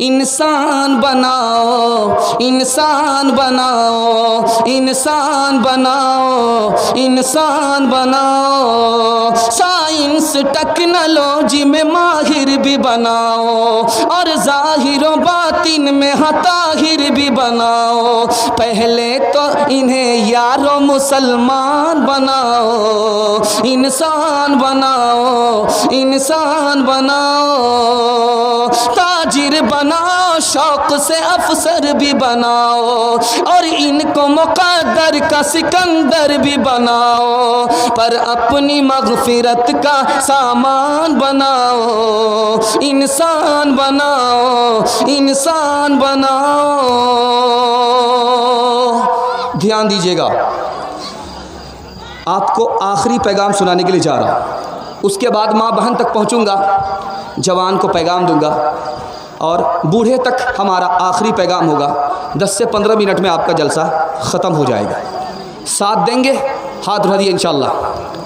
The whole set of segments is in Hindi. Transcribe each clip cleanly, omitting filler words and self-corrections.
इंसान बनाओ, इंसान बनाओ, इंसान बनाओ, इंसान बनाओ। साइंस टेक्नोलॉजी में माहिर भी बनाओ और ज़ाहिर व बातिन में ताहिर भी बनाओ। पहले तो इन्हें यारो मुसलमान बनाओ, इंसान बनाओ, इंसान बनाओ। ताजिर बनाओ, शौक से अफसर भी बनाओ और इनको मुक़द्दर का सिकंदर भी बनाओ। पर अपनी मग़फ़िरत का सामान बनाओ, इंसान बनाओ, इंसान बनाओ। ध्यान दीजिएगा, आपको आखिरी पैगाम सुनाने के लिए जा रहा हूँ। उसके बाद माँ बहन तक पहुँचूँगा, जवान को पैगाम दूँगा और बूढ़े तक हमारा आखिरी पैगाम होगा। 10 से 15 मिनट में आपका जलसा ख़त्म हो जाएगा। साथ देंगे? हाथ उठा दिए इंशाअल्लाह,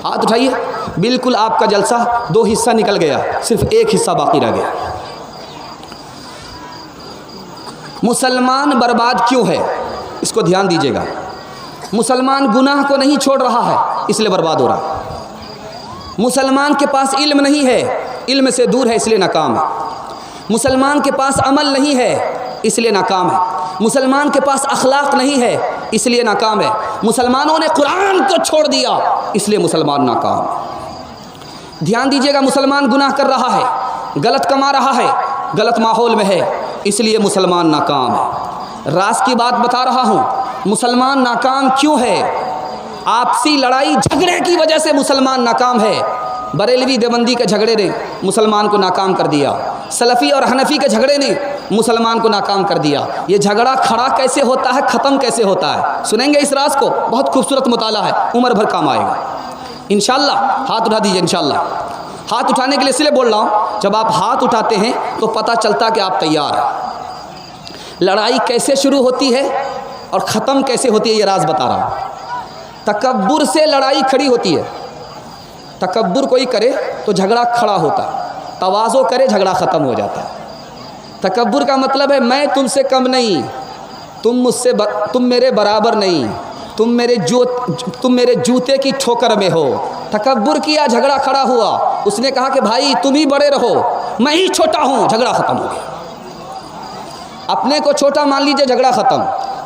हाथ उठाइए। बिल्कुल आपका जलसा 2 हिस्सा निकल गया, सिर्फ एक हिस्सा बाकी रह गया। मुसलमान बर्बाद क्यों है, इसको ध्यान दीजिएगा। मुसलमान गुनाह को नहीं छोड़ रहा है, इसलिए बर्बाद हो रहा है। मुसलमान के पास इल्म नहीं है, इल्म से दूर है, इसलिए नाकाम है। मुसलमान के पास अमल नहीं है, इसलिए नाकाम है। मुसलमान के पास अखलाक नहीं है, इसलिए नाकाम है। मुसलमानों ने कुरान को छोड़ दिया, इसलिए मुसलमान नाकाम है। ध्यान दीजिएगा, मुसलमान गुनाह कर रहा है, गलत कमा रहा है, गलत माहौल में है, इसलिए मुसलमान नाकाम है। राज की बात बता रहा हूँ। मुसलमान नाकाम क्यों है? आपसी लड़ाई झगड़े की वजह से मुसलमान नाकाम है। बरेलवी देवबंदी के झगड़े ने मुसलमान को नाकाम कर दिया। सलफ़ी और हनफी के झगड़े ने मुसलमान को नाकाम कर दिया। ये झगड़ा खड़ा कैसे होता है, ख़त्म कैसे होता है, सुनेंगे इस राज को। बहुत खूबसूरत मुताला है, उम्र भर काम आएगा इंशाअल्लाह। हाथ उठा दीजिए इंशाअल्लाह। हाथ उठाने के लिए इसलिए बोल रहा हूँ, जब आप हाथ उठाते हैं तो पता चलता कि आप तैयार हैं। लड़ाई कैसे शुरू होती है और ख़त्म कैसे होती है, ये राज बता रहा हूँ। तकब्बुर से लड़ाई खड़ी होती है। तकब्बुर कोई करे तो झगड़ा खड़ा होता है, तवाज़ो करे झगड़ा ख़त्म हो जाता है। तकब्बुर का मतलब है मैं तुमसे कम नहीं, तुम मेरे बराबर नहीं, तुम मेरे जूते की ठोकर में हो। तकब्बुर किया, झगड़ा खड़ा हुआ। उसने कहा कि भाई तुम ही बड़े रहो, मैं ही छोटा हूँ, झगड़ा ख़त्म हो गया। अपने को छोटा मान लीजिए, झगड़ा ख़त्म।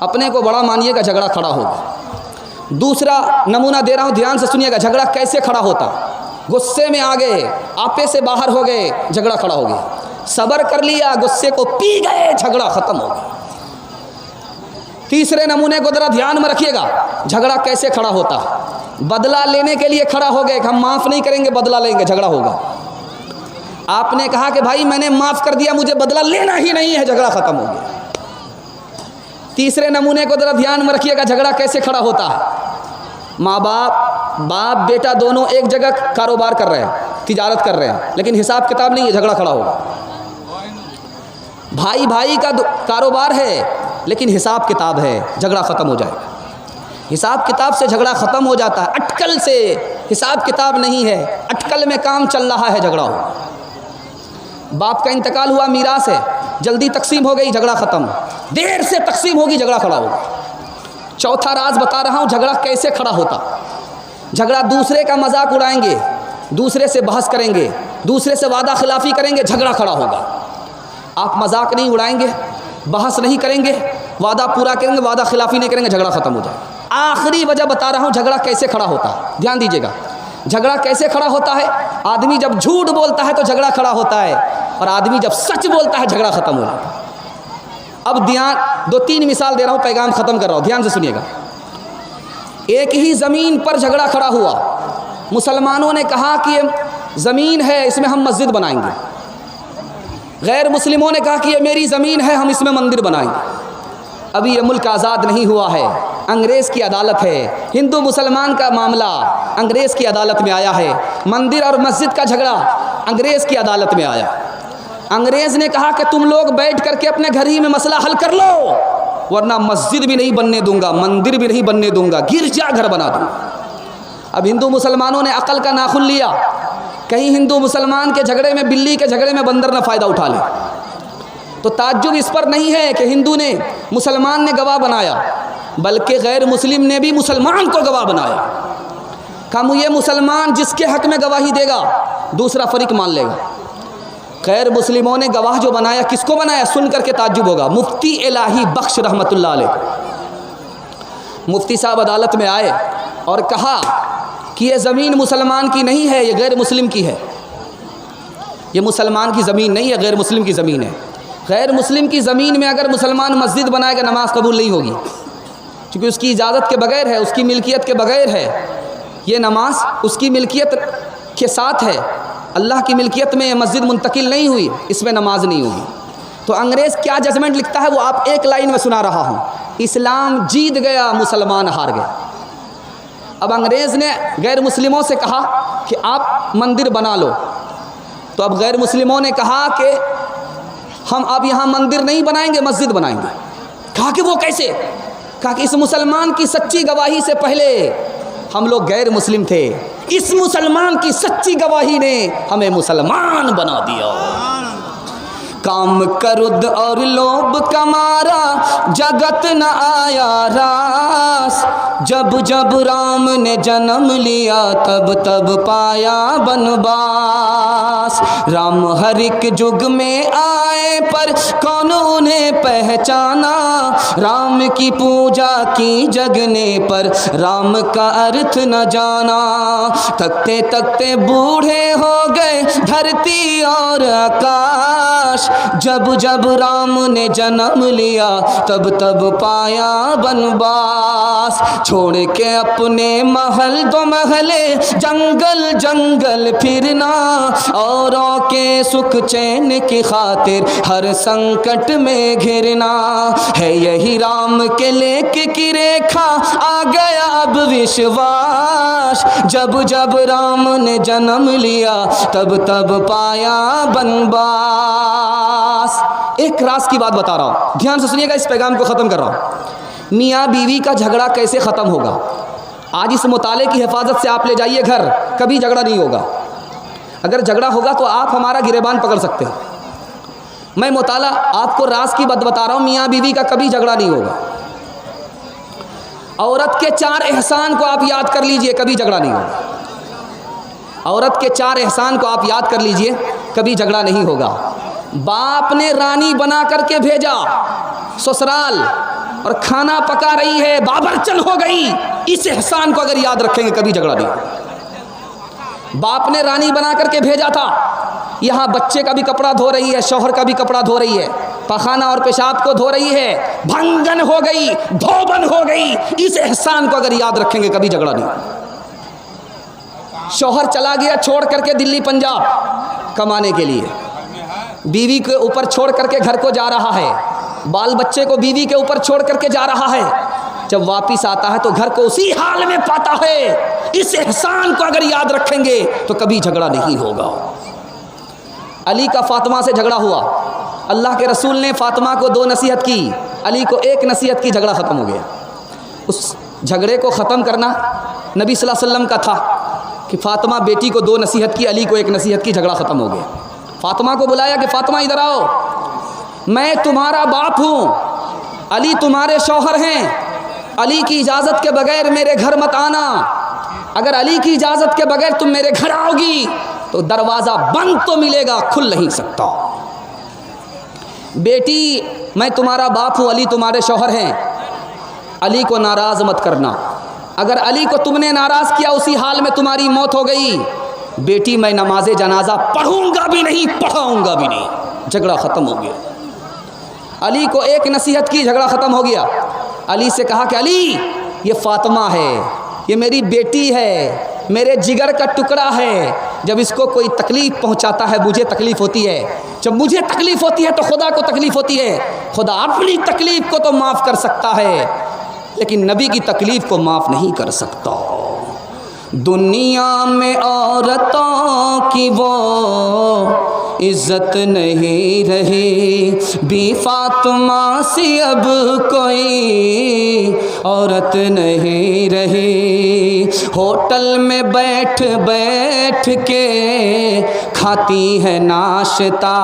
अपने को बड़ा मानिएगा, झगड़ा खड़ा होगा। दूसरा नमूना दे रहा हूँ, ध्यान से सुनिएगा। झगड़ा कैसे खड़ा होता? गुस्से में आ गए, आपे से बाहर हो गए, झगड़ा खड़ा हो गया। सब्र कर लिया, गुस्से को पी गए, झगड़ा ख़त्म हो गया। तीसरे नमूने को ज़रा ध्यान में रखिएगा, झगड़ा कैसे खड़ा होता? बदला लेने के लिए खड़ा हो गए, हम माफ़ नहीं करेंगे, बदला लेंगे, झगड़ा होगा। आपने कहा कि भाई मैंने माफ़ कर दिया, मुझे बदला लेना ही नहीं है, झगड़ा ख़त्म हो गया। तीसरे नमूने को ज़रा ध्यान में रखिएगा, झगड़ा कैसे खड़ा होता है। माँ बाप बेटा दोनों एक जगह कारोबार कर रहे हैं, तिजारत कर रहे हैं, लेकिन हिसाब किताब नहीं है, झगड़ा खड़ा होगा। भाई भाई का कारोबार है, लेकिन हिसाब किताब है, झगड़ा ख़त्म हो जाएगा। हिसाब किताब से झगड़ा ख़त्म हो जाता है, अटकल से हिसाब किताब नहीं है, अटकल में काम चल रहा है, झगड़ा हो। बाप का इंतकाल हुआ, मीरास है, जल्दी तकसीम हो गई, झगड़ा ख़त्म। देर से तकसीम होगी, झगड़ा खड़ा होगा। चौथा राज बता रहा हूँ, झगड़ा कैसे खड़ा होता। झगड़ा दूसरे का मजाक उड़ाएंगे, दूसरे से बहस करेंगे, दूसरे से वादा खिलाफ़ी करेंगे, झगड़ा खड़ा होगा। आप मजाक नहीं उड़ाएंगे, बहस नहीं करेंगे, वादा पूरा करेंगे, वादा खिलाफ़ी नहीं करेंगे, झगड़ा ख़त्म हो जाएगा। आखिरी वजह बता रहा हूँ, झगड़ा कैसे खड़ा होता है। ध्यान दीजिएगा, झगड़ा कैसे खड़ा होता है। आदमी जब झूठ बोलता है तो झगड़ा खड़ा होता है, और आदमी जब सच बोलता है झगड़ा ख़त्म हो जाता है। अब ध्यान, 2-3 मिसाल दे रहा हूँ, पैगाम ख़त्म कर रहा हूँ, ध्यान से सुनिएगा। एक ही ज़मीन पर झगड़ा खड़ा हुआ। मुसलमानों ने कहा कि ये ज़मीन है, इसमें हम मस्जिद बनाएंगे। गैर मुस्लिमों ने कहा कि ये मेरी ज़मीन है, हम इसमें मंदिर बनाएंगे। अभी ये मुल्क आज़ाद नहीं हुआ है, अंग्रेज़ की अदालत है। हिंदू मुसलमान का मामला अंग्रेज़ की अदालत में आया है। मंदिर और मस्जिद का झगड़ा अंग्रेज़ की अदालत में आया। अंग्रेज़ ने कहा कि तुम लोग बैठ करके अपने घर ही में मसला हल कर लो, वरना मस्जिद भी नहीं बनने दूंगा, मंदिर भी नहीं बनने दूंगा, गिरजा घर बना दूंगा। अब हिंदू मुसलमानों ने अकल का नाखुन लिया, कहीं हिंदू मुसलमान के झगड़े में, बिल्ली के झगड़े में बंदर ना फ़ायदा उठा ले। तो ताज्जुब इस पर नहीं है कि हिंदू ने मुसलमान ने गवाह बनाया, बल्कि गैर मुस्लिम ने भी मुसलमान को गवाह बनाया। कम ये मुसलमान जिसके हक में गवाही देगा दूसरा फरीक मान लेगा। गैर मुस्लिमों ने गवाह जो बनाया, किसको बनाया? सुन करके ताज्जुब होगा। मुफ्ती इलाही बख्श रहमतुल्लाह अलैह, मुफ्ती साहब अदालत में आए और कहा कि ये ज़मीन मुसलमान की नहीं है, ये गैर मुस्लिम की है। ये मुसलमान की ज़मीन नहीं है, गैर मुस्लिम की ज़मीन है। गैर मुस्लिम की ज़मीन में अगर मुसलमान मस्जिद बनाएगा नमाज कबूल नहीं होगी, क्योंकि उसकी इजाज़त के बगैर है, उसकी मिल्कियत के बगैर है। ये नमाज उसकी मिल्कियत के साथ है, अल्लाह की मिल्कियत में मस्जिद मुंतकिल नहीं हुई, इसमें नमाज नहीं होगी। तो अंग्रेज़ क्या जजमेंट लिखता है वो आप एक लाइन में सुना रहा हूँ। इस्लाम जीत गया, मुसलमान हार गए। अब अंग्रेज़ ने गैर मुस्लिमों से कहा कि आप मंदिर बना लो, तो अब गैर मुस्लिमों ने कहा कि हम अब यहाँ मंदिर नहीं बनाएंगे, मस्जिद बनाएंगे। कहा कि वो कैसे? कहा कि इस मुसलमान की सच्ची गवाही से पहले हम लोग गैर मुस्लिम थे, इस मुसलमान की सच्ची गवाही ने हमें मुसलमान बना दिया। काम करुद और लोभ कमारा जगत न आया रास, जब जब राम ने जन्म लिया तब तब पाया बनवास। राम हर एक युग में आए पर कौन उन्हें पहचाना, राम की पूजा की जगने पर राम का अर्थ न जाना। तकते तकते बूढ़े हो गए धरती और आकाश, जब जब राम ने जन्म लिया तब तब पाया बनवास। छोड़ के अपने महल दो महले जंगल जंगल फिरना, औरों के सुख चैन की खातिर हर संकट में घिरना। है यही राम के लेख की रेखा, आ गया अब विश्वास। जब जब राम ने जन्म लिया तब तब पाया बनवास। एक राज की बात बता रहा हूँ, ध्यान से सुनिएगा, इस पैगाम को ख़त्म कर रहा हूँ। मियाँ बीवी का झगड़ा कैसे ख़त्म होगा? आज इस मुताले की हिफाजत से आप ले जाइए घर, कभी झगड़ा नहीं होगा। अगर झगड़ा होगा तो आप हमारा गिरेबान पकड़ सकते हैं। मैं मुताला आपको राज की बात बता रहा हूँ, मियाँ बीवी का कभी झगड़ा नहीं होगा। औरत के 4 एहसान को आप याद कर लीजिए, कभी झगड़ा नहीं होगा। औरत के 4 एहसान को आप याद कर लीजिए, कभी झगड़ा नहीं होगा। बाप ने रानी बना करके भेजा ससुराल और खाना पका रही है, बाबरचन हो गई, इस एहसान को अगर याद रखेंगे कभी झगड़ा नहीं होगा। बाप ने रानी बना करके भेजा था, यहाँ बच्चे का भी कपड़ा धो रही है, शौहर का भी कपड़ा धो रही है, पखाना और पेशाब को धो रही है, भंगन हो गई, धोबन हो गई, इस एहसान को अगर याद रखेंगे कभी झगड़ा नहीं होगा। शौहर चला गया छोड़ करके दिल्ली पंजाब कमाने के लिए, बीवी के ऊपर छोड़ करके घर को जा रहा है, बाल बच्चे को बीवी के ऊपर छोड़ करके जा रहा है। जब वापिस आता है तो घर को उसी हाल में पाता है। इस एहसान को अगर याद रखेंगे तो कभी झगड़ा नहीं होगा। अली का फातिमा से झगड़ा हुआ, अल्लाह के रसूल ने फातिमा को 2 नसीहत की, अली को 1 नसीहत की, झगड़ा ख़त्म हो गया। उस झगड़े को ख़त्म करना नबी सल्लल्लाहु अलैहि वसल्लम का था कि फातिमा बेटी को 2 नसीहत की, अली को 1 नसीहत की, झगड़ा ख़त्म हो गया। फातिमा को बुलाया कि फातिमा इधर आओ, मैं तुम्हारा बाप हूँ, अली तुम्हारे शौहर हैं, अली की इजाज़त के बगैर मेरे घर मत आना। अगर अली की इजाज़त के बगैर तुम मेरे घर आओगी तो दरवाज़ा बंद तो मिलेगा, खुल नहीं सकता। बेटी मैं तुम्हारा बाप हूँ, अली तुम्हारे शौहर हैं, अली को नाराज़ मत करना। अगर अली को तुमने नाराज़ किया उसी हाल में तुम्हारी मौत हो गई। बेटी मैं नमाज जनाजा पढ़ूंगा भी नहीं, पढ़ाऊंगा भी नहीं। झगड़ा ख़त्म हो गया। अली को 1 नसीहत की, झगड़ा ख़त्म हो गया। अली से कहा कि अली ये फातिमा है, ये मेरी बेटी है, मेरे जिगर का टुकड़ा है। जब इसको कोई तकलीफ़ पहुंचाता है मुझे तकलीफ़ होती है, जब मुझे तकलीफ़ होती है तो खुदा को तकलीफ़ होती है। खुदा अपनी तकलीफ़ को तो माफ़ कर सकता है लेकिन नबी की तकलीफ़ को माफ़ नहीं कर सकता। दुनिया में औरतों की वो इज्जत नहीं रही, बी फातिमा सी अब कोई औरत नहीं रही। होटल में बैठ बैठ के खाती है नाश्ता,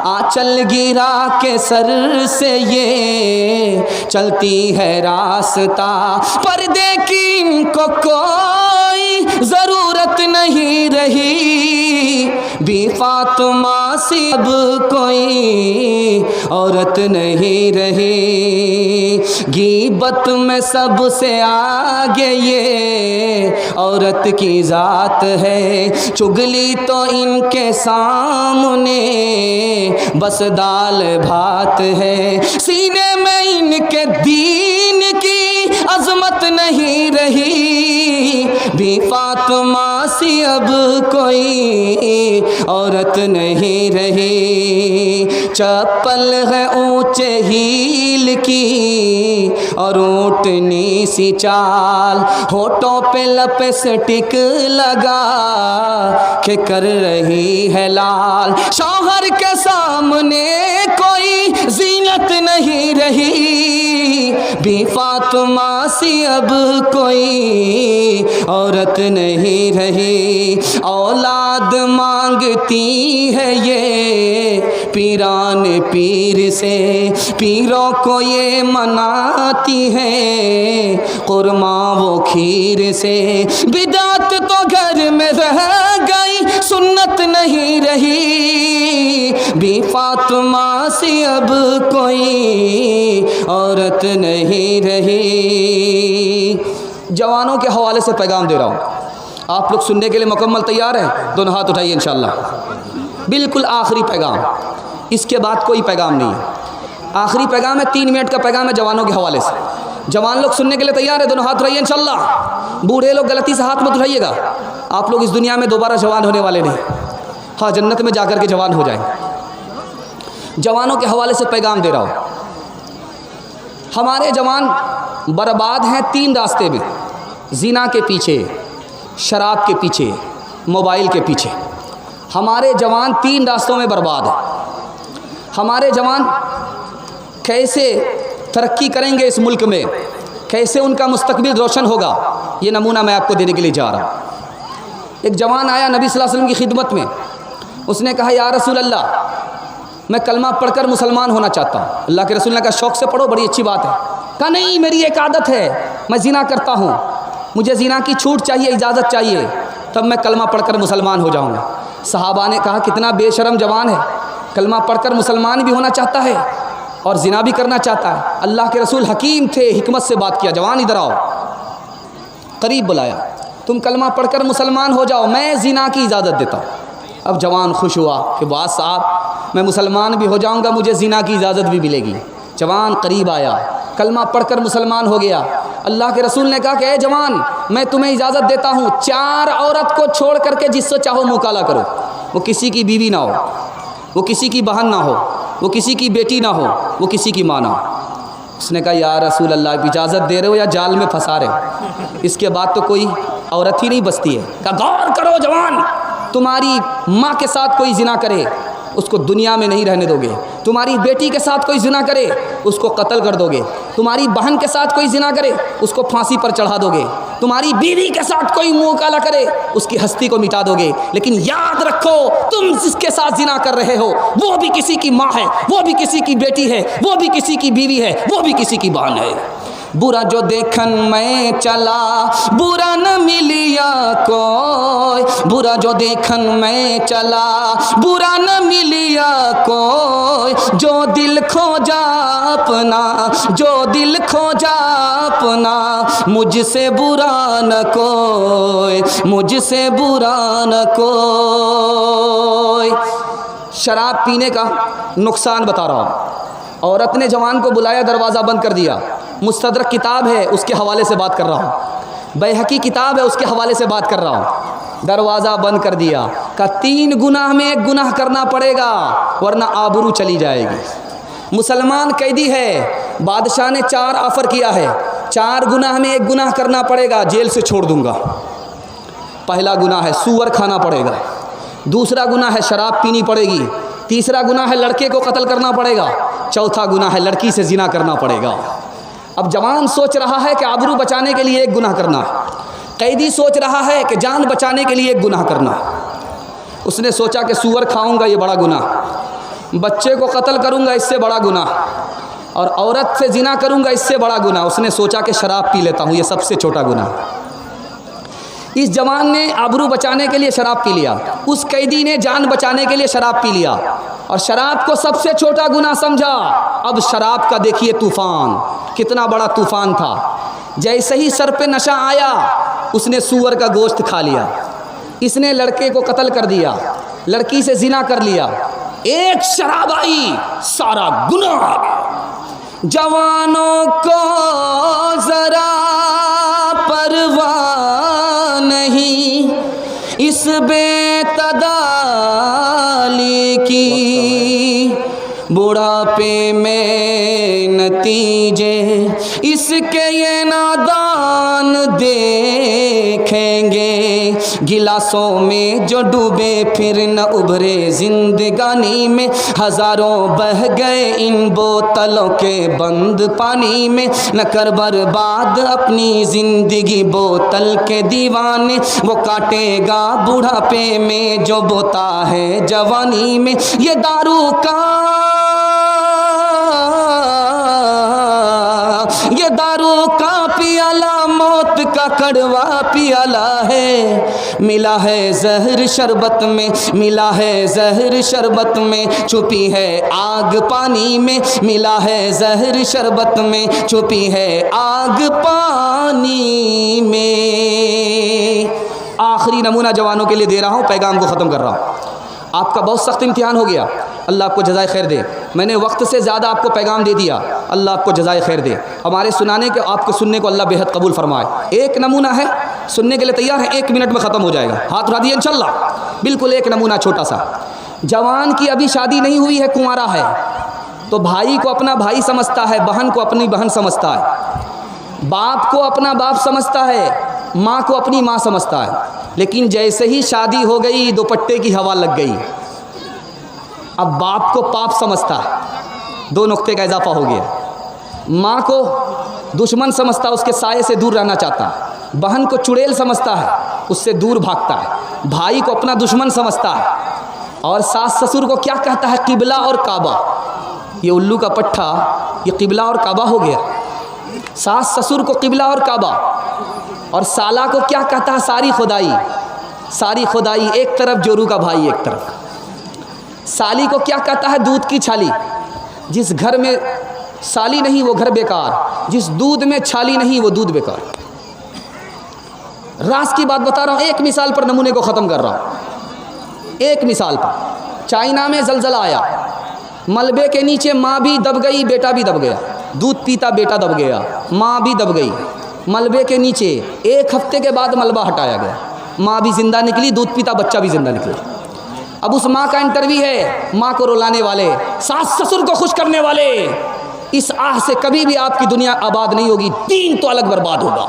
आंचल गिरा के सर से ये चलती है रास्ता। पर्दे की इनको कोई ज़रूरत नहीं रही, बी फातिमा सी अब कोई औरत नहीं रही। गीबत में सबसे आगे ये औरत की ज़ात है, चुगली तो इनके सामने बस दाल भात है। सीने में इनके दीन की अज़मत नहीं रही, बी फातिमा सी अब कोई औरत नहीं रही। चप्पल है ऊंचे हील की और ऊँटनी सी चाल, होठों पे लिपस्टिक लगा के कर रही है लाल। शौहर के सामने कोई जीनत नहीं रही, बी फातिमा सी अब कोई औरत नहीं रही। औलाद मांगती है ये पीरान पीर से, पीरों को ये मनाती है कुरमा वो खीर से। बिदात तो घर में रह गई, सुन्नत नहीं रही, बी फातिमा सी अब कोई औरत नहीं रही। जवानों के हवाले से पैगाम दे रहा हूँ, आप लोग सुनने के लिए मुकम्मल तैयार हैं? दोनों हाथ उठाइए इंशाअल्लाह। बिल्कुल आखिरी पैगाम, इसके बाद कोई पैगाम नहीं है। आखिरी पैगाम है, 3 मिनट का पैगाम है जवानों के हवाले से। जवान लोग सुनने के लिए तैयार है? दोनों हाथ उठाइए इंशाअल्लाह। बूढ़े लोग गलती से हाथ मत उठाइएगा, आप लोग इस दुनिया में दोबारा जवान होने वाले नहीं। हाँ, जन्नत में जाकर के जवान हो जाएंगे। जवानों के हवाले से पैगाम दे रहा हूँ। हमारे जवान बर्बाद हैं 3 रास्ते में, ज़िना के पीछे, शराब के पीछे, मोबाइल के पीछे। हमारे जवान 3 रास्तों में बर्बाद हैं। हमारे जवान कैसे तरक्की करेंगे इस मुल्क में, कैसे उनका मुस्तकबिल रोशन होगा, ये नमूना मैं आपको देने के लिए जा रहा हूँ। एक जवान आया नबी सल्लल्लाहु अलैहि वसल्लम की खिदमत में, उसने कहा या रसूल अल्लाह, मैं कलमा पढ़कर मुसलमान होना चाहता हूँ। अल्लाह के रसूल ने कहा शौक़ से पढ़ो, बड़ी अच्छी बात है। कहा नहीं, मेरी एक आदत है, मैं ज़िना करता हूँ, मुझे ज़िना की छूट चाहिए, इजाज़त चाहिए, तब मैं कलमा पढ़कर मुसलमान हो जाऊँगा। सहाबा ने कहा कितना बेशरम जवान है, कलमा पढ़कर मुसलमान भी होना चाहता है और ज़िना भी करना चाहता है। अल्लाह के रसूल हकीम थे, हिकमत से बात किया, जवान इधर आओ। करीब बुलाया, तुम कलमा पढ़कर मुसलमान हो जाओ, मैं ज़िना की इजाज़त देता हूँ। अब जवान खुश हुआ कि बात साहब, मैं मुसलमान भी हो जाऊँगा, मुझे ज़िना की इजाज़त भी मिलेगी। जवान करीब आया, कलमा पढ़कर मुसलमान हो गया। अल्लाह के रसूल ने कहा कि ए जवान, मैं तुम्हें इजाज़त देता हूँ, 4 औरत को छोड़ करके जिससे चाहो मुकाला करो। वो किसी की बीवी ना हो, वो किसी की बहन ना हो, वो किसी की बेटी ना हो, वो किसी की माँ ना हो। उसने कहा या रसूल अल्लाह, इजाज़त दे रहे हो या जाल में फंसा रहे हो? इसके बाद तो कोई औरत ही नहीं बचती है। कहा गौर करो जवान, तुम्हारी माँ के साथ कोई ज़िना करे, उसको दुनिया में नहीं रहने दोगे। तुम्हारी बेटी के साथ कोई ज़िना करे, उसको कत्ल कर दोगे। तुम्हारी बहन के साथ कोई ज़िना करे, उसको फांसी पर चढ़ा दोगे। तुम्हारी बीवी के साथ कोई मुँह काला करे, उसकी हस्ती को मिटा दोगे। लेकिन याद रखो, तुम जिसके साथ ज़िना कर रहे हो वो भी किसी की माँ है, वो भी किसी की बेटी है, वो भी किसी की बीवी है, वो भी किसी की बहन है। बुरा जो देखन मैं चला, बुरा न मिलिया कोई, बुरा जो देखन मैं चला, बुरा न मिलिया कोई। जो दिल खोजा अपना, जो दिल खोजा अपना, मुझसे बुरा न कोई, मुझसे बुरा न कोई। शराब पीने का नुकसान बता रहा हूँ। औरत ने जवान को बुलाया, दरवाज़ा बंद कर दिया। मुस्तदरक किताब है, उसके हवाले से बात कर रहा हूँ। बैहकी किताब है, उसके हवाले से बात कर रहा हूँ। दरवाज़ा बंद कर दिया, का 3 गुनाह में 1 गुनाह करना पड़ेगा, वरना आबरू चली जाएगी। मुसलमान कैदी है, बादशाह ने 4 ऑफ़र किया है, 4 गुनाह में 1 गुनाह करना पड़ेगा, जेल से छोड़ दूंगा। पहला गुनाह है सूअर खाना पड़ेगा। दूसरा गुनाह है शराब पीनी पड़ेगी, तीसरा गुनाह है लड़के को कत्ल करना पड़ेगा, चौथा गुनाह है लड़की से जिना करना पड़ेगा। अब जवान सोच रहा है कि आबरू बचाने के लिए एक गुनाह करना, कैदी सोच रहा है कि जान बचाने के लिए एक गुनाह करना। उसने सोचा कि सूअर खाऊंगा ये बड़ा गुनाह, बच्चे को कत्ल करूंगा इससे बड़ा गुनाह, और औरत से जिना करूंगा इससे बड़ा गुनाह। उसने सोचा कि शराब पी लेता हूँ, ये सबसे छोटा गुनाह। इस जवान ने आबरू बचाने के लिए शराब पी लिया, उस कैदी ने जान बचाने के लिए शराब पी लिया और शराब को सबसे छोटा गुनाह समझा। अब शराब का देखिए तूफान, कितना बड़ा तूफान था। जैसे ही सर पे नशा आया उसने सूअर का गोश्त खा लिया, इसने लड़के को कत्ल कर दिया, लड़की से जिना कर लिया। एक शराब आई, सारा गुनाह आ गया। जवानों को जरा परवाह नहीं इस बेतदाली की, बुढ़ापे में नतीजे इसके ये नादान देखेंगे। गिलासों में जो डूबे फिर न उभरे जिंदगानी में, हजारों बह गए इन बोतलों के बंद पानी में। न कर बर्बाद अपनी जिंदगी बोतल के दीवाने, वो काटेगा बुढ़ापे में जो बोता है जवानी में। ये दारू का पियाला मौत का कड़वा पियाला है। मिला है जहर शरबत में, मिला है जहर शरबत में, छुपी है आग पानी में। मिला है जहर शरबत में, छुपी है आग पानी में। आखिरी नमूना जवानों के लिए दे रहा हूँ, पैगाम को ख़त्म कर रहा हूँ। आपका बहुत सख्त इम्तिहान हो गया, अल्लाह आपको जज़ाए खैर दे। मैंने वक्त से ज़्यादा आपको पैगाम दे दिया, अल्लाह आपको जज़ाए खैर दे। हमारे सुनाने के आपको सुनने को अल्लाह बेहद कबूल फरमाए। एक नमूना है, सुनने के लिए तैयार है? 1 मिनट में ख़त्म हो जाएगा, हाथ उठा दिए इंशाल्लाह। बिल्कुल एक नमूना छोटा सा। जवान की अभी शादी नहीं हुई है, कुंवारा है, तो भाई को अपना भाई समझता है, बहन को अपनी बहन समझता है, बाप को अपना बाप समझता है, माँ को अपनी माँ समझता है। लेकिन जैसे ही शादी हो गई दुपट्टे की हवा लग गई, अब बाप को पाप समझता है, 2 नुक्ते का इजाफा हो गया। माँ को दुश्मन समझता है, उसके साये से दूर रहना चाहता है। बहन को चुड़ैल समझता है, उससे दूर भागता है। भाई को अपना दुश्मन समझता है। और सास ससुर को क्या कहता है? किबला और काबा। ये उल्लू का पट्टा, ये किबला और काबा हो गया। सास ससुर को किबला और काबा। और साला को क्या कहता है? सारी खुदाई। सारी खुदाई एक तरफ, जोरू का भाई एक तरफ। साली को क्या कहता है? दूध की छाली। जिस घर में साली नहीं वो घर बेकार, जिस दूध में छाली नहीं वो दूध बेकार। रास की बात बता रहा हूँ, एक मिसाल पर नमूने को ख़त्म कर रहा हूँ। एक मिसाल पर, चाइना में ज़लज़ला आया, मलबे के नीचे माँ भी दब गई, बेटा भी दब गया। दूध पीता बेटा दब गया, माँ भी दब गई मलबे के नीचे। 1 हफ्ते के बाद मलबा हटाया गया, माँ भी ज़िंदा निकली, दूध पीता बच्चा भी ज़िंदा निकला। अब उस माँ का इंटरव्यू है, माँ को रुलाने वाले, सास ससुर को खुश करने वाले। इस आह से कभी भी आपकी दुनिया आबाद नहीं होगी, दीन तो अलग बर्बाद होगा।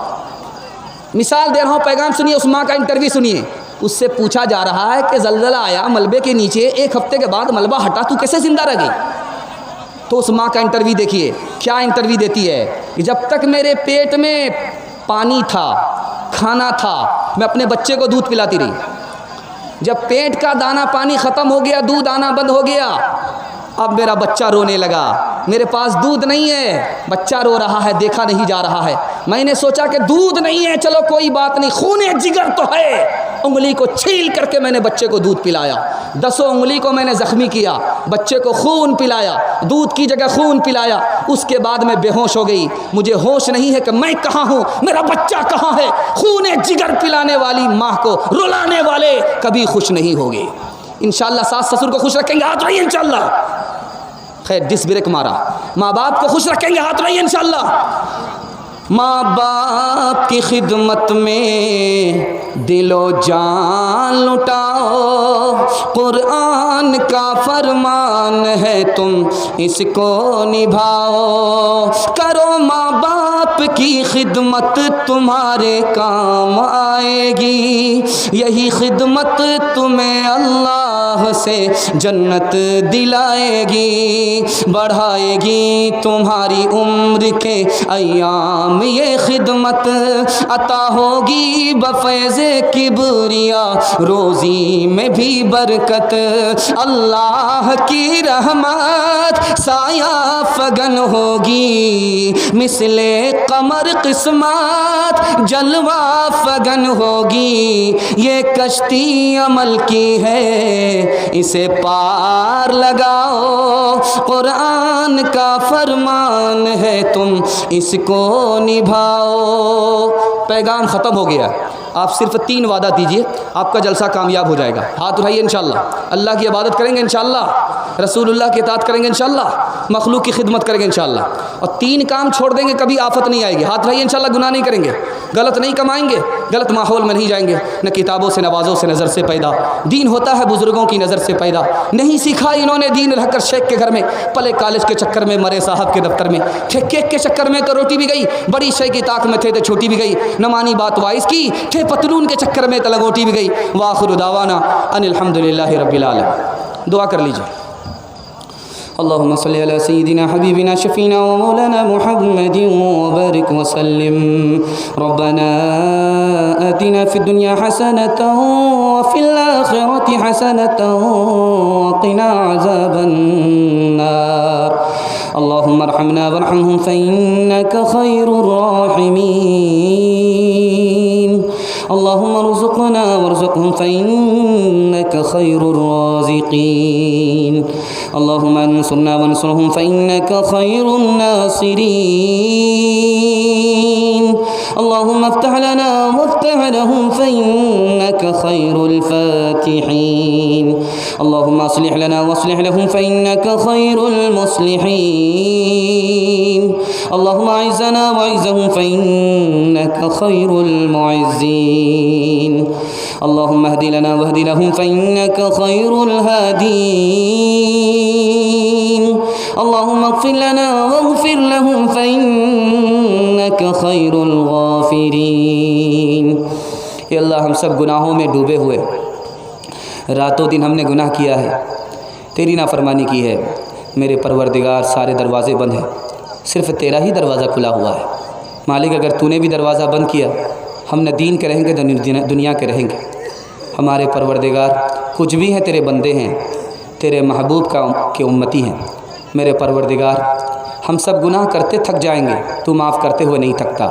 मिसाल दे रहा हूँ, पैगाम सुनिए, उस माँ का इंटरव्यू सुनिए। उससे पूछा जा रहा है कि ज़लज़ला आया, मलबे के नीचे, 1 हफ्ते के बाद मलबा हटा, तू कैसे ज़िंदा रह गई? तो उस माँ का इंटरव्यू देखिए, क्या इंटरव्यू देती है कि जब तक मेरे पेट में पानी था, खाना था, मैं अपने बच्चे को दूध पिलाती रही। जब पेट का दाना पानी ख़त्म हो गया, दूध आना बंद हो गया, अब मेरा बच्चा रोने लगा, मेरे पास दूध नहीं है, बच्चा रो रहा है, देखा नहीं जा रहा है। मैंने सोचा कि दूध नहीं है, चलो कोई बात नहीं, खूने जिगर तो है। उंगली को छील करके मैंने बच्चे को दूध पिलाया, 10 उंगली को मैंने ज़ख्मी किया, बच्चे को खून पिलाया, दूध की जगह खून पिलाया। उसके बाद मैं बेहोश हो गई, मुझे होश नहीं है कि मैं कहाँ हूँ, मेरा बच्चा कहाँ है। खूने जिगर पिलाने वाली माँ को रुलाने वाले कभी खुश नहीं होंगे। इंशाअल्लाह सास ससुर को खुश रखेंगे, हाथ रहिए इंशाअल्लाह। खैर, डिस ब्रेक मारा। माँ बाप को खुश रखेंगे, हाथ रहिए इंशाअल्लाह। माँ बाप की खिदमत में दिलो जान लुटाओ, कुरान का फरमान है तुम इसको निभाओ। करो माँ बाप की खिदमत तुम्हारे काम आएगी, यही खिदमत तुम्हें अल्लाह से जन्नत दिलाएगी, बढ़ाएगी तुम्हारी उम्र के अयाम ये खिदमत, अता होगी बफैज़े किबरिया रोज़ी में भी बरकत। अल्लाह की रहमत साया फगन होगी, मिसले कमर किस्मत जलवा फगन होगी। ये कश्ती अमल की है इसे पार लगाओ, कुरान का फरमान है तुम इसको निभाओ। पैगाम ख़त्म हो गया। आप सिर्फ 3 वादा दीजिए, आपका जलसा कामयाब हो जाएगा। हाथ उठाइए इंशाअल्लाह। अल्लाह की इबादत करेंगे इंशाअल्लाह, रसूलुल्लाह की इताअत करेंगे इंशाअल्लाह, मखलूक की खिदमत करेंगे इंशाअल्लाह, और 3 काम छोड़ देंगे कभी आफत नहीं आएगी। हाथ उठाइए इंशाअल्लाह। गुनाह नहीं करेंगे, गलत नहीं कमाएंगे, गलत माहौल में नहीं जाएंगे, न किताबों से नवाज़ों से नज़र से पैदा। दीन होता है बुज़ुर्गों की नज़र से पैदा। नहीं सीखा इन्होंने दीन रहकर शेख के घर में, पले कॉलेज के चक्कर में, मरे साहब के दफ्तर में, केक के चक्कर में तो रोटी भी गई, बड़ी शे की ताक में थे तो छोटी भी गई, न मानी बात वाइस की, थे पतलून के चक्कर में तो लंगोटी भी गई। वाखिरु दावाना अनिल हम्दुलिल्लाहि रब्बिल आलमीन। दुआ कर लीजिए। अल्लाहुम्मा सल्लि अला सय्यिदिना हबीबिना शफीना व मौलाना मुहम्मदिन व बारिक व सल्लिम। रब्बना आतिना फिद दुनिया हसनतन व फिल आखिरति हसनतन व क़िना अज़ाबन नार। अल्लाहुम्मा अर्हमना वरहमहुम फ़इन्नका खैरुर राहिमीन। अल्लाहुम्मा रुज़ुक़ना वरज़ुक़हुम फ़इन्नका खैरुर राज़िक़ीन। अल्लाहुम्मा अंसुरना वंसुरहुम फ़इन्नका खैरुन नासिरीन। अल्लाहुम्मा अफ़्तह लना वफ़्तह लहुम फ़इन्नका खैरुल फ़ातिहीन। अल्लाहुम्मा अस्लिह लना वअस्लिह लहुम फ़इन्नका खैरुल मुस्लिहीन। अल्लाहुम्मा अइज़्ज़ना वअइज़्ज़हुम फ़इन्नका खैरुल मुअज़्ज़ीन। अल्लाहुम्मा अहदि लना वहदि लहुम फ़इन्नका खैरुल हादीन। अल्लाहुम्मा अग़फ़िर लना वग़फ़िर लहुम फ़इन्नका खैरुल गाफ़िरीन। ये अल्लाह, हम सब गुनाहों में डूबे हुए, रातों दिन हमने गुनाह किया है, तेरी नाफरमानी की है। मेरे परवरदिगार, सारे दरवाज़े बंद हैं, सिर्फ़ तेरा ही दरवाज़ा खुला हुआ है। मालिक, अगर तूने भी दरवाज़ा बंद किया, हम न दीन के रहेंगे न दुनिया के रहेंगे। हमारे परवरदिगार, कुछ भी हैं तेरे बंदे हैं, तेरे महबूब के उम्मती हैं। मेरे परवरदिगार, हम सब गुनाह करते थक जाएंगे, तू माफ़ करते हुए नहीं थकता।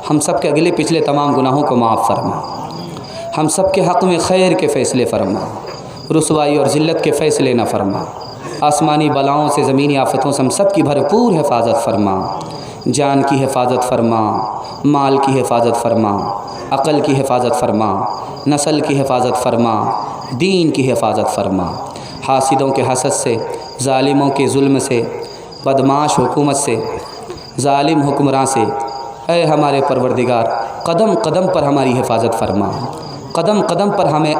हम सब के अगले पिछले तमाम गुनाहों को माफ़ फरमा। हम सब के हक़ में खैर के फ़ैसले फरमा, रुसवाई और ज़िल्लत के फ़ैसले न फरमा। आसमानी बलाओं से, ज़मीनी आफ़तों से हम सब की भरपूर हिफाजत फरमा। जान की हिफाजत फरमा, माल की हिफाजत फरमा, अक़ल की हिफाजत फरमा, नस्ल की हिफाजत फरमा, दीन की हिफाजत फरमा। हासिदों के हसद से, ज़ालिमों के जुल्म से, बदमाश हुकूमत से, ज़ालिम हुक्मरान से, ऐ हमारे परवरदिगार, कदम कदम पर हमारी हिफाजत फरमा, कदम कदम पर हमें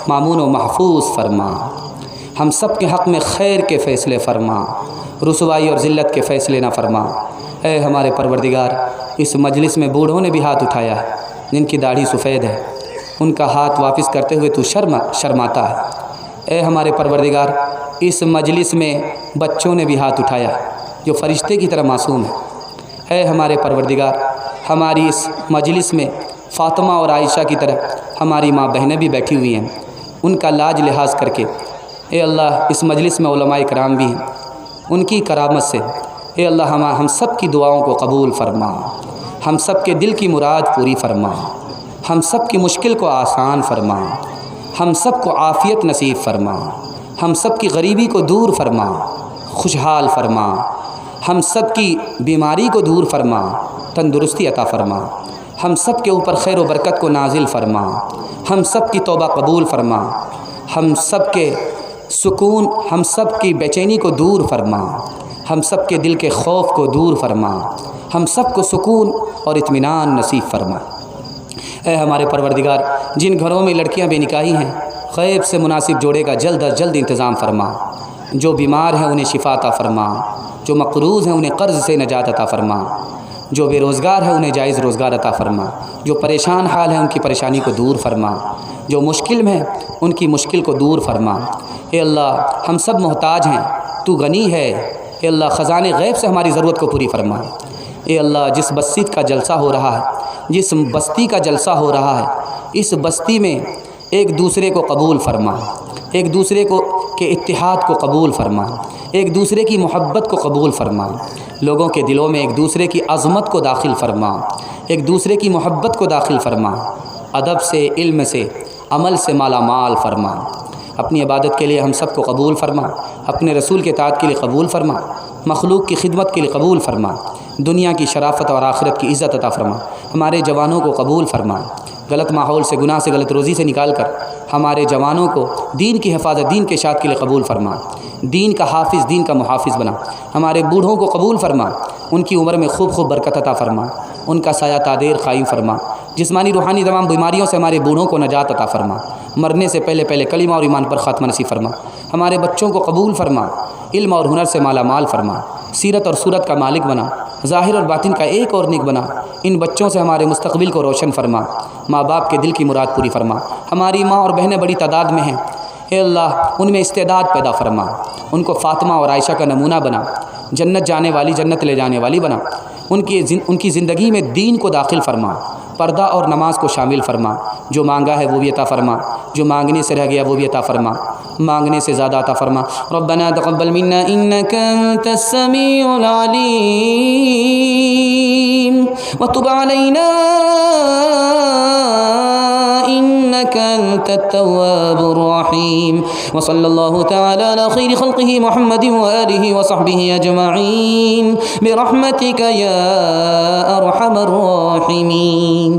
मामून व महफूज फरमा। हम सब के हक़ में खैर के फ़ैसले फरमा, रुसवाई और ज़िल्लत के फ़ैसले ना फरमा। ऐ हमारे परवरदिगार, इस मजलिस में बूढ़ों ने भी हाथ उठाया है, जिनकी दाढ़ी सफ़ेद है, उनका हाथ वापस करते हुए तू शर्माता है। ऐ हमारे परवरदिगार, इस मजलिस में बच्चों ने भी हाथ उठाया, जो फ़रिश्ते की तरह मासूम है। ऐ हमारे परवरदिगार, हमारी इस मजलिस में फ़ातिमा और आयशा की तरह हमारी माँ बहनें भी बैठी हुई हैं, उनका लाज लिहाज करके ए अल्लाह, इस मजलिस में उलमाए कराम भी हैं, उनकी करामत से ए अल्लाह हम सब की दुआओं को कबूल फरमा, हम सब के दिल की मुराद पूरी फरमा, हम सब की मुश्किल को आसान फरमा, हम सब को आफ़ियत नसीब फरमा, हम सब की गरीबी को दूर फरमा, खुशहाल फरमा, हम सब की बीमारी को दूर फरमा, तंदुरुस्ती अता फरमा, हम सब के ऊपर खैर व बरकत को नाजिल फरमा, हम सब की तौबा कबूल फरमा, हम सब के सुकून, हम सब की बेचैनी को दूर फरमा, हम सब के दिल के खौफ को दूर फरमा, हम सब को सुकून और इत्मीनान नसीब फरमा। ऐ हमारे परवरदिगार, जिन घरों में लड़कियां बेनिकाही हैं, ग़ैब से मुनासिब जोड़े का जल्द अज जल्द इंतज़ाम फरमा। जो बीमार हैं उन्हें शिफा अता फरमा। जो मक़रूज़ हैं उन्हें कर्ज़ से नजात अता फरमा। जो बेरोज़गार है उन्हें जायज़ रोज़गार अता फरमा। जो परेशान हाल है उनकी परेशानी को दूर फरमा। जो मुश्किल में है उनकी मुश्किल को दूर फरमा। ए अल्लाह, हम सब मोहताज हैं, तू गनी है। ए अल्लाह, ख़ज़ाने ग़ैब से हमारी ज़रूरत को पूरी फरमा। ए अल्लाह, जिस बस्ती का जलसा हो रहा है, जिस बस्ती का जलसा हो रहा है, इस बस्ती में एक दूसरे को कबूल फरमा, एक दूसरे को के इत्तिहाद को कबूल फरमा, एक दूसरे की मोहब्बत को कबूल फरमा। लोगों के दिलों में एक दूसरे की अज़मत को दाखिल फरमा, एक दूसरे की मोहब्बत को दाखिल फरमा। अदब से, इल्म से, अमल से माला माल फरमा। अपनी इबादत के लिए हम सब को कबूल फरमा। अपने रसूल के ताअत के लिए कबूल फरमा। मखलूक की खिदमत के लिए कबूल फरमा। दुनिया की शराफत और आखिरत की इज़्ज़त अता फरमा। हमारे जवानों को कबूल फरमा। गलत माहौल से, गुनाह से, गलत रोज़ी से निकाल कर हमारे जवानों को दीन की हिफाजत, दीन के शात के लिए कबूल फरमा। दीन का हाफिज़, दीन का मुहाफिज़ बना। हमारे बूढ़ों को कबूल फरमा। उनकी उम्र में खूब खूब बरकत अता फरमा। उनका साया तादेर क़ायम फरमा। जिस्मानी रूहानी तमाम बीमारियों से हमारे बूढ़ों को नजात अता फरमा। मरने से पहले पहले कलिमा और ईमान पर ख़ात्मा नसीब फरमा। हमारे बच्चों को कबूल फरमा। इल्म और हुनर से माला माल फरमा। सीरत और सूरत का मालिक बना। ज़ाहिर और बातिन का एक और नेक बना। इन बच्चों से हमारे मुस्तक़बिल को रोशन फरमा। माँ बाप के दिल की मुराद पूरी फरमा। हमारी माँ और बहनें बड़ी तादाद में हैं, ए अल्लाह, उनमें इस्तेदाद पैदा फरमा। उनको फ़ातिमा और आयशा का नमूना बना। जन्नत जाने वाली, जन्नत ले जाने वाली बना। उनकी ज़िंदगी में दीन को दाखिल फरमा। पर्दा और नमाज को शामिल फरमा। जो मांगा है वो भी अता फरमा। जो मांगने से रह गया वो भी अता फरमा। मांगने से ज़्यादा अता फरमा। रब्बना तक़ब्बल मिन्ना इन्नका अंतस समीउल अलीम व तुब अलैना इन्नका अंतत तव्वाबुर रहीम व सल्लल्लाहु तआला अला खैरि खल्क़िही मुहम्मदिन व आलिहि व सहबिही अजमईन बिरहमतिका या अरहमर राहिमीन।